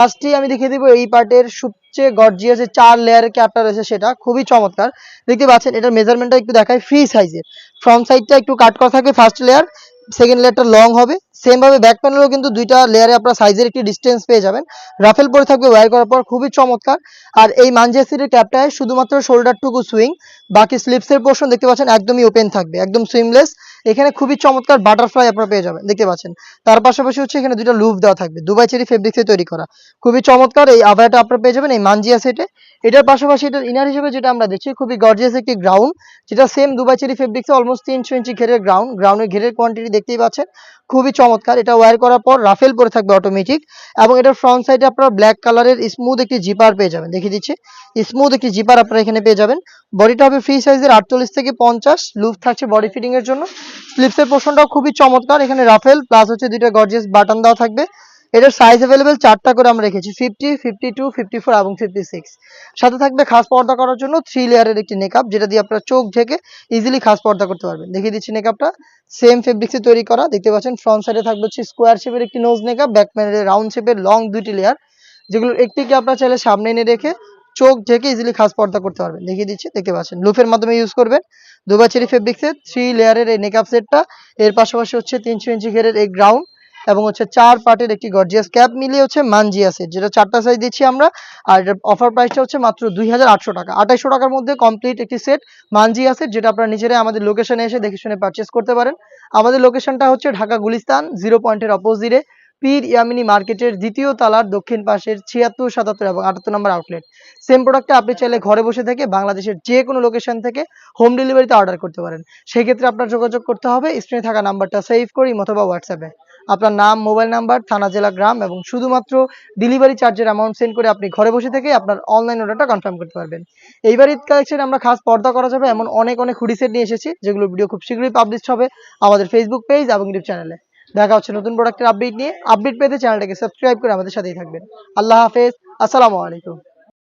ফার্স্টেই আমি দেখিয়ে দিব এই পার্টের সবচেয়ে গর্জিয়াস যে 4 লেয়ারের ক্যাপটা রয়েছে সেটা খুবই চমৎকার। দেখতে পাচ্ছেন এটার মেজারমেন্টটা একটু দেখায়, ফ্রি সাইজের। ফ্রন্ট সাইডটা একটু কাট করা থাকবে ফার্স্ট লেয়ার, সেকেন্ড লেয়ারটা লং হবে। সেম ভাবে ব্যাক প্যানেলও কিন্তু দুইটা লেয়ারে আপনারা সাইজের একটি ডিসটেন্স পেয়ে যাবেন। রাফেল পরে থাকবে ওয়্যার করার পর, খুবই চমৎকার। আর এই মানজিয়া সিটের ক্যাপটায় শুধুমাত্র শোল্ডারটুকু সুইং, বাকি স্লিপসের পোর্শন দেখতে পাচ্ছেন একদমই ওপেন থাকবে, একদম সুইমলেস। এখানে খুবই চমৎকার বাটারফ্লাই আপনারা পেয়ে যাবেন, দেখতে পাচ্ছেন। তার পাশাপাশি হচ্ছে এখানে দুইটা লুপ দেওয়া থাকবে, দুবাই চেরি ফেব্রিক্সে তৈরি করা। খুবই চমৎকার এই আভায়াটা আপনারা পেয়ে যাবেন এই মানজিয়া সেটে। এটার পাশাপাশি এটার ইনার হিসেবে যেটা আমরা দিচ্ছি খুবই গর্জিয়াস একটি গ্রাউন্ড, যেটা সেম দুবাই চেরি ফেব্রিক্সে অলমোস্ট 300 ইঞ্চি ঘেরের গ্রাউন্ডের ঘেরের কোয়ান্টিটি দেখতেই পাচ্ছেন, খুবই চমৎকার। এটা ওয়্যার করার পর রাফেল পরে থাকবে অটোমেটিক, এবং এটার ফ্রন্ট সাইডে আপনারা ব্ল্যাক কালারের স্মুথ একটি জিপার পেয়ে যাবেন, দেখিয়ে দিচ্ছি। স্মুথ একটি জিপার আপনারা এখানে পেয়ে যাবেন। বডিটা হবে ফ্রি সাইজের 48 থেকে 50, লুপ থাকছে বডি ফিটিং এর জন্য। স্লিপসের পোর্শনটাও খুবই চমৎকার, এখানে রাফেল প্লাস হচ্ছে দুইটা গর্জিয়াস বাটন দেওয়া থাকবে। এটার সাইজ अवेलेबल 4টা করে আমরা রেখেছি, 50, 52, 54 এবং 56। সাথে থাকবে খাস পর্দা করার জন্য 3 লেয়ারের একটি নেকআপ, যেটা দিয়ে আপনারা চোখ ঢেকে ইজিলি খাস পর্দা করতে পারবেন। দেখিয়ে দিচ্ছি নেকআপটা, সেম ফেব্রিক্সে তৈরি করা, দেখতে পাচ্ছেন। ফ্রন্ট সাইডে থাকবে হচ্ছে স্কোয়ার শেপের একটি নোজ নেকআপ, ব্যাক প্যানেলে রাউন্ড শেপের লং দুইটি লেয়ার, যেগুলোর একটিকে আপনারা চাইলে সামনে এনে রেখে চোখ ঢেকে ইজিলি খাস পর্দা করতে পারবেন। দেখিয়ে দিচ্ছি, দেখতে পাচ্ছেন লুফের মাধ্যমে ইউজ করবেন। দুবাই চেরি ফেব্রিক্সের 3 লেয়ারের এই নেকআপ সেটটা, এর পাশাপাশি হচ্ছে 300 ইঞ্চি ঘেরের এই গ্রাউন্ড, এবং হচ্ছে 4 পার্টের একটি গর্জিয়াস ক্যাপ মিলিয়ে হচ্ছে মানজিয়া সেট, যেটা 4টা সাইজ দিচ্ছি আমরা। আর এটার অফার প্রাইসটা হচ্ছে মাত্র 2800 টাকা। 2800 টাকার মধ্যে কমপ্লিট একটি সেট মানজিয়া সেট, যেটা আপনারা নিজেরাই আমাদের লোকেশনে এসে দেখে শুনে পারচেজ করতে পারেন। আমাদের লোকেশনটা হচ্ছে ঢাকা গুলিস্তান 0 পয়েন্টের অপোজিটে, পীর ইয়ামিনী মার্কেটের দ্বিতীয় তলার দক্ষিণ পাশের 76, 77 এবং 78 নম্বর আউটলেট। সেম প্রোডাক্টটা আপনি চাইলে ঘরে বসে থেকে বাংলাদেশের যে কোনো লোকেশন থেকে হোম ডেলিভারিতে অর্ডার করতে পারেন। সেক্ষেত্রে আপনার যোগাযোগ করতে হবে স্ক্রিনে থাকা নাম্বারটা সেভ করি অথবা হোয়াটসঅ্যাপে আপনার নাম, মোবাইল নাম্বার, থানা, জেলা, গ্রাম এবং শুধুমাত্র ডেলিভারি চার্জের অ্যামাউন্ট সেন্ড করে আপনি ঘরে বসে থেকে আপনার অনলাইন অর্ডারটা কনফার্ম করতে পারবেন। এইবার ঈদ কালেকশনে আমরা খাস পর্দা করা যাবে এমন অনেক হুডি সেট নিয়ে এসেছি, যেগুলো ভিডিও খুব শীঘ্রই পাবলিশ হবে আমাদের ফেসবুক পেজ এবং ইউটিউব চ্যানেলে। দেখা হচ্ছে নতুন প্রোডাক্টের আপডেট নিয়ে। আপডেট পেতে চ্যানেলটাকে সাবস্ক্রাইব করে আমাদের সাথেই থাকবেন। আল্লাহ হাফেজ, আসসালামু আলাইকুম।